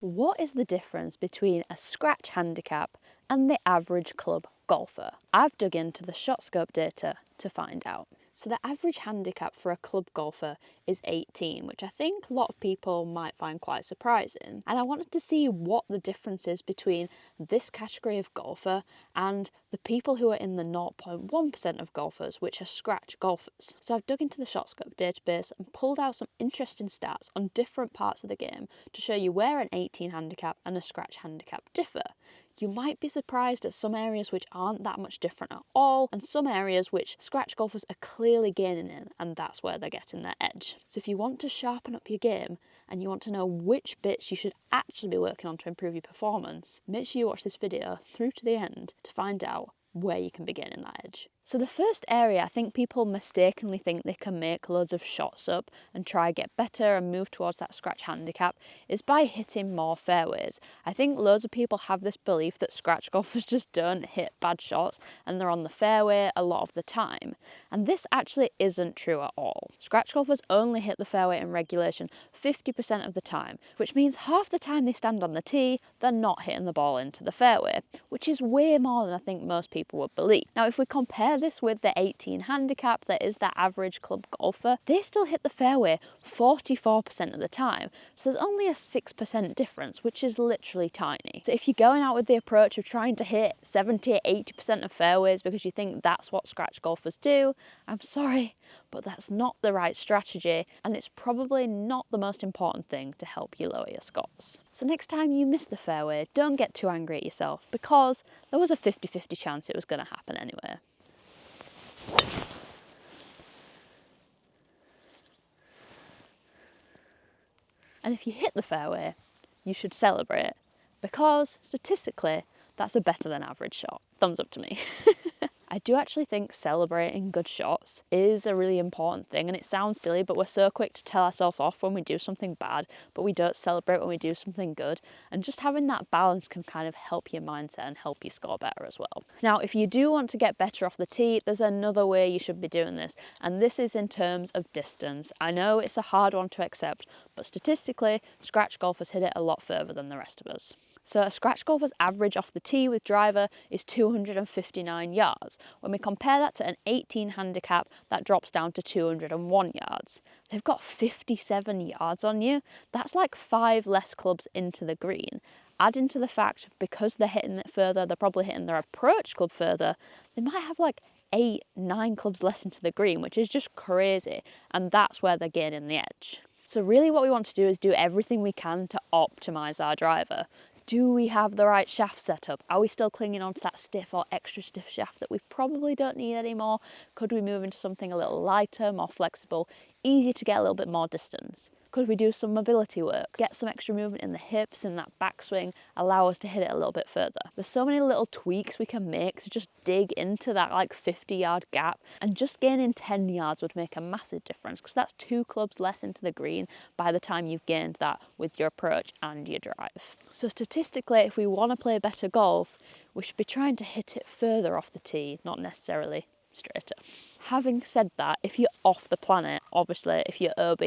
What is the difference between a scratch handicap and the average club golfer? I've dug into the shot scope data to find out. So the average handicap for a club golfer is 18, which I think a lot of people might find quite surprising. And I wanted to see what the difference is between this category of golfer and the people who are in the 0.1% of golfers, which are scratch golfers. So I've dug into the shot scope database and pulled out some interesting stats on different parts of the game to show you where an 18 handicap and a scratch handicap differ. You might be surprised at some areas which aren't that much different at all, and some areas which scratch golfers are clearly gaining in, and that's where they're getting their edge. So if you want to sharpen up your game and you want to know which bits you should actually be working on to improve your performance, make sure you watch this video through to the end to find out where you can be gaining that edge. So the first area I think people mistakenly think they can make loads of shots up and try get better and move towards that scratch handicap is by hitting more fairways. I think loads of people have this belief that scratch golfers just don't hit bad shots and they're on the fairway a lot of the time. And this actually isn't true at all. Scratch golfers only hit the fairway in regulation 50% of the time, which means half the time they stand on the tee, they're not hitting the ball into the fairway, which is way more than I think most people would believe. Now, if we compare this with the 18 handicap that is that average club golfer, they still hit the fairway 44% of the time. So there's only a 6% difference, which is literally tiny. So if you're going out with the approach of trying to hit 70-80% of fairways because you think that's what scratch golfers do, I'm sorry, but that's not the right strategy, and it's probably not the most important thing to help you lower your scores. So next time you miss the fairway, don't get too angry at yourself, because there was a 50-50 chance it was going to happen anyway. And if you hit the fairway, you should celebrate, because statistically, that's a better than average shot. Thumbs up to me. I do actually think celebrating good shots is a really important thing, and it sounds silly, but we're so quick to tell ourselves off when we do something bad, but we don't celebrate when we do something good, and just having that balance can kind of help your mindset and help you score better as well. Now, if you do want to get better off the tee, there's another way you should be doing this, and this is in terms of distance. I know it's a hard one to accept, but statistically, scratch golfers hit it a lot further than the rest of us. So a scratch golfer's average off the tee with driver is 259 yards. When we compare that to an 18 handicap, that drops down to 201 yards. They've got 57 yards on you. That's like 5 less clubs into the green. Add into the fact, because they're hitting it further, they're probably hitting their approach club further, they might have like 8-9 clubs less into the green, which is just crazy. And that's where they're gaining the edge. So really what we want to do is do everything we can to optimize our driver. Do we have the right shaft set up? Are we still clinging onto that stiff or extra stiff shaft that we probably don't need anymore? Could we move into something a little lighter, more flexible, easier to get a little bit more distance? Could we do some mobility work? Get some extra movement in the hips and that backswing, allow us to hit it a little bit further. There's so many little tweaks we can make to just dig into that like 50-yard gap, and just gaining 10 yards would make a massive difference, because that's 2 clubs less into the green by the time you've gained that with your approach and your drive. So statistically, if we want to play better golf, we should be trying to hit it further off the tee, not necessarily straighter. Having said that, if you're off the planet, obviously if you're OB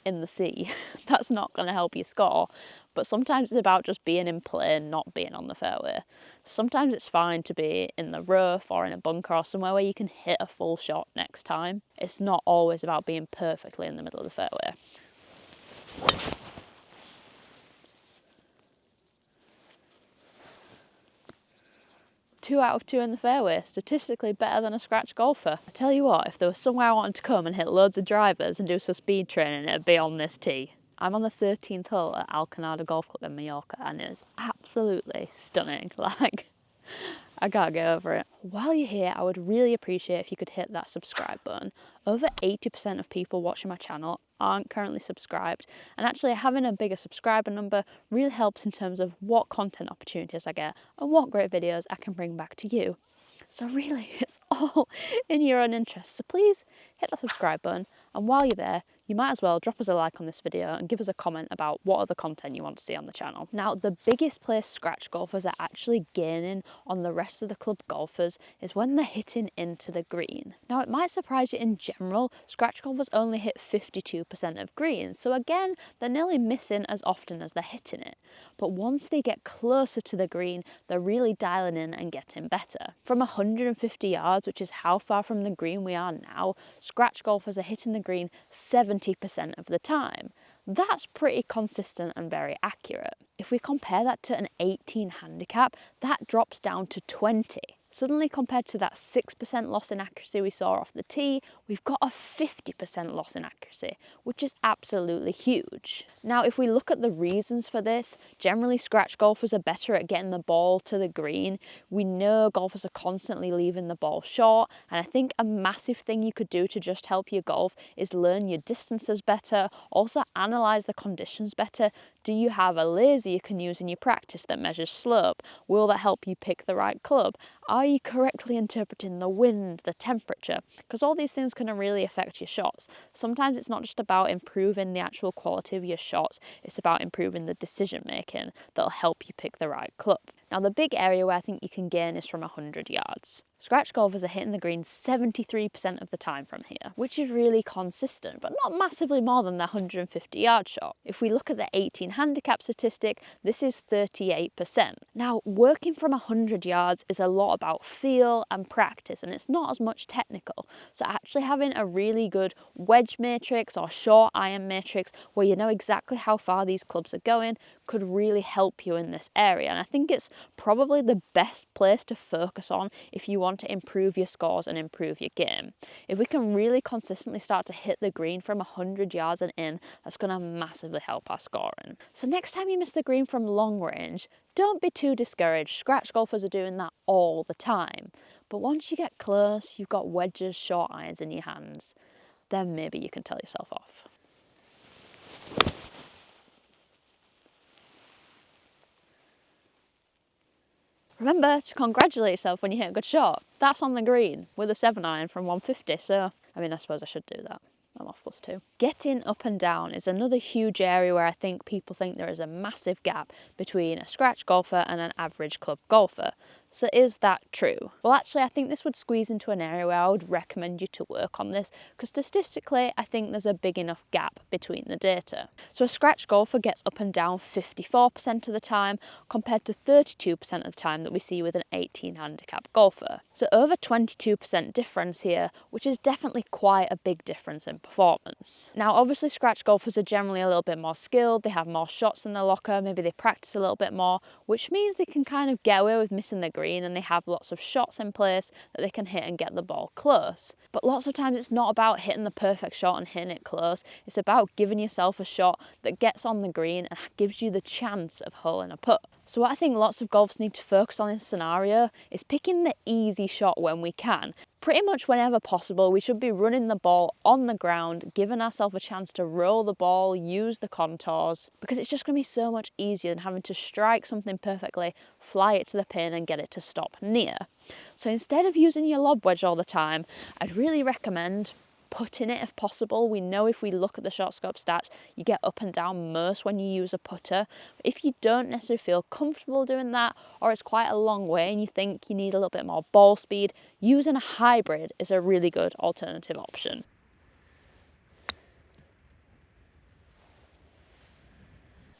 in the sea, that's not going to help you score, but sometimes it's about just being in play and not being on the fairway. Sometimes it's fine to be in the rough or in a bunker or somewhere where you can hit a full shot next time. It's not always about being perfectly in the middle of the fairway. 2 out of 2 in the fairway, statistically better than a scratch golfer. I tell you what, if there was somewhere I wanted to come and hit loads of drivers and do some speed training, it'd be on this tee. I'm on the 13th hole at Alcanada Golf Club in Mallorca, and it is absolutely stunning. Like, I can't get over it. While you're here, I would really appreciate if you could hit that subscribe button. Over 80% of people watching my channel aren't currently subscribed, and actually having a bigger subscriber number really helps in terms of what content opportunities I get and what great videos I can bring back to you. So really, it's all in your own interest. So please hit that subscribe button, and while you're there, you might as well drop us a like on this video and give us a comment about what other content you want to see on the channel. Now, the biggest place scratch golfers are actually gaining on the rest of the club golfers is when they're hitting into the green. Now, it might surprise you, in general, scratch golfers only hit 52% of greens, so again, they're nearly missing as often as they're hitting it. But once they get closer to the green, they're really dialing in and getting better. From 150 yards, which is how far from the green we are now, scratch golfers are hitting the green 70% of the time. That's pretty consistent and very accurate. If we compare that to an 18 handicap, that drops down to 20. Suddenly, compared to that 6% loss in accuracy we saw off the tee, we've got a 50% loss in accuracy, which is absolutely huge. Now, if we look at the reasons for this, generally scratch golfers are better at getting the ball to the green. We know golfers are constantly leaving the ball short, and I think a massive thing you could do to just help your golf is learn your distances better, also analyse the conditions better. Do you have a laser you can use in your practice that measures slope? Will that help you pick the right club? Are you correctly interpreting the wind, the temperature? Because all these things can really affect your shots. Sometimes it's not just about improving the actual quality of your shots, it's about improving the decision making that'll help you pick the right club. Now, the big area where I think you can gain is from 100 yards. Scratch golfers are hitting the green 73% of the time from here, which is really consistent, but not massively more than the 150-yard shot. If we look at the 18 handicap statistic, this is 38%. Now, working from 100 yards is a lot about feel and practice, and it's not as much technical. So actually having a really good wedge matrix or short iron matrix where you know exactly how far these clubs are going could really help you in this area. And I think it's probably the best place to focus on if you want to improve your scores and improve your game. If we can really consistently start to hit the green from 100 yards and in, that's going to massively help our scoring. So next time you miss the green from long range, don't be too discouraged. Scratch golfers are doing that all the time. But once you get close, you've got wedges, short irons in your hands, then maybe you can tell yourself off. Remember to congratulate yourself when you hit a good shot. That's on the green with a 7-iron from 150, so I suppose I should do that. I'm off +2. Getting up and down is another huge area where I think people think there is a massive gap between a scratch golfer and an average club golfer. So is that true? Well, actually, I think this would squeeze into an area where I would recommend you to work on this, because statistically, I think there's a big enough gap between the data. So a scratch golfer gets up and down 54% of the time, compared to 32% of the time that we see with an 18 handicap golfer. So over 22% difference here, which is definitely quite a big difference in performance. Now, obviously, scratch golfers are generally a little bit more skilled, they have more shots in their locker, maybe they practice a little bit more, which means they can kind of get away with missing the green, and they have lots of shots in place that they can hit and get the ball close. But lots of times it's not about hitting the perfect shot and hitting it close, it's about giving yourself a shot that gets on the green and gives you the chance of holing a putt. So what I think lots of golfers need to focus on in this scenario is picking the easy shot when we can. Pretty much whenever possible, we should be running the ball on the ground, giving ourselves a chance to roll the ball, use the contours, because it's just going to be so much easier than having to strike something perfectly, fly it to the pin and get it to stop near. So instead of using your lob wedge all the time, I'd really recommend putting it if possible. We know if we look at the short scope stats, you get up and down most when you use a putter. If you don't necessarily feel comfortable doing that, or it's quite a long way and you think you need a little bit more ball speed, using a hybrid is a really good alternative option.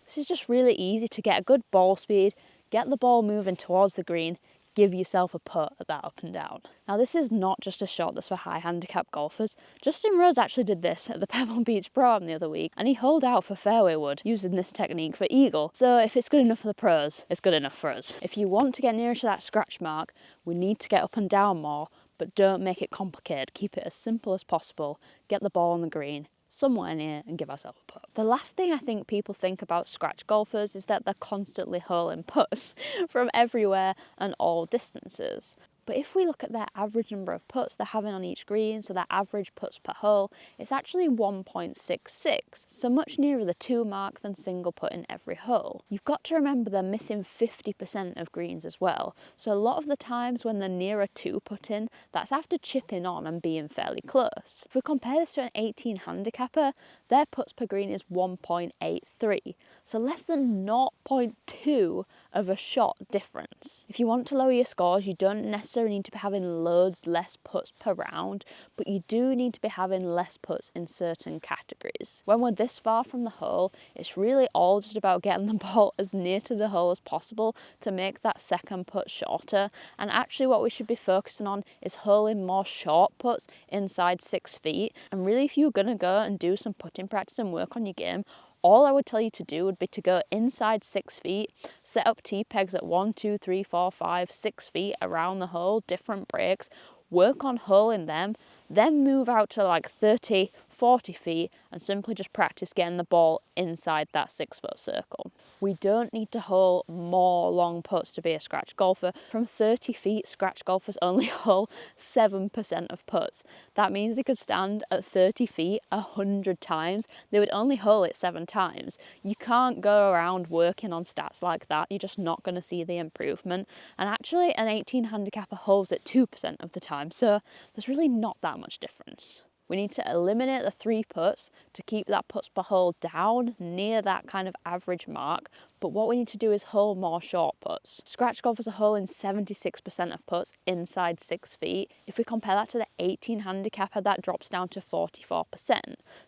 This is just really easy to get a good ball speed, get the ball moving towards the green, give yourself a putt at that up and down. Now, this is not just a shot that's for high handicap golfers. Justin Rose actually did this at the Pebble Beach Pro-Am the other week, and he holed out for fairway wood using this technique for eagle. So if it's good enough for the pros, it's good enough for us. If you want to get nearer to that scratch mark, we need to get up and down more, but don't make it complicated. Keep it as simple as possible. Get the ball on the green, somewhere near, and give ourselves a putt. The last thing I think people think about scratch golfers is that they're constantly holing putts from everywhere and all distances. But if we look at their average number of putts they're having on each green, so their average putts per hole, it's actually 1.66, so much nearer the 2 mark than single putt in every hole. You've got to remember they're missing 50% of greens as well, so a lot of the times when they're near a 2 putt in, that's after chipping on and being fairly close. If we compare this to an 18 handicapper, their putts per green is 1.83, so less than 0.2 of a shot difference. If you want to lower your scores, you don't necessarily need to be having loads less putts per round, but you do need to be having less putts in certain categories. When we're this far from the hole, it's really all just about getting the ball as near to the hole as possible to make that second putt shorter, and actually what we should be focusing on is holing more short putts inside 6 feet. And really, if you were going to go and do some putting practice and work on your game, all I would tell you to do would be to go inside 6 feet, set up tee pegs at 1, 2, 3, 4, 5, 6 feet around the hole, different breaks, work on holing them, then move out to like 30, 40 feet and simply just practice getting the ball inside that 6-foot circle. We don't need to hole more long putts to be a scratch golfer. From 30 feet, scratch golfers only hole 7% of putts. That means they could stand at 30 feet 100 times. They would only hole it 7 times. You can't go around working on stats like that. You're just not going to see the improvement. And actually, an 18 handicapper holes it 2% of the time, so there's really not that much difference. We need to eliminate the 3 putts to keep that putts per hole down near that kind of average mark, but what we need to do is hole more short putts. Scratch golfers are holing 76% of putts inside 6 feet. If we compare that to the 18 handicapper, that drops down to 44%,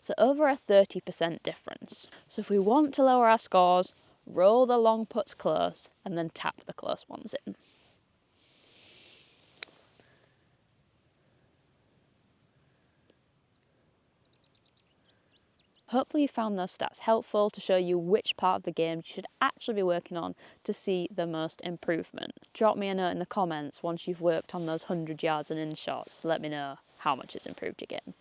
so over a 30% difference. So if we want to lower our scores, roll the long putts close and then tap the close ones in. Hopefully you found those stats helpful to show you which part of the game you should actually be working on to see the most improvement. Drop me a note in the comments once you've worked on those 100 yards and in shots to let me know how much it's improved your game.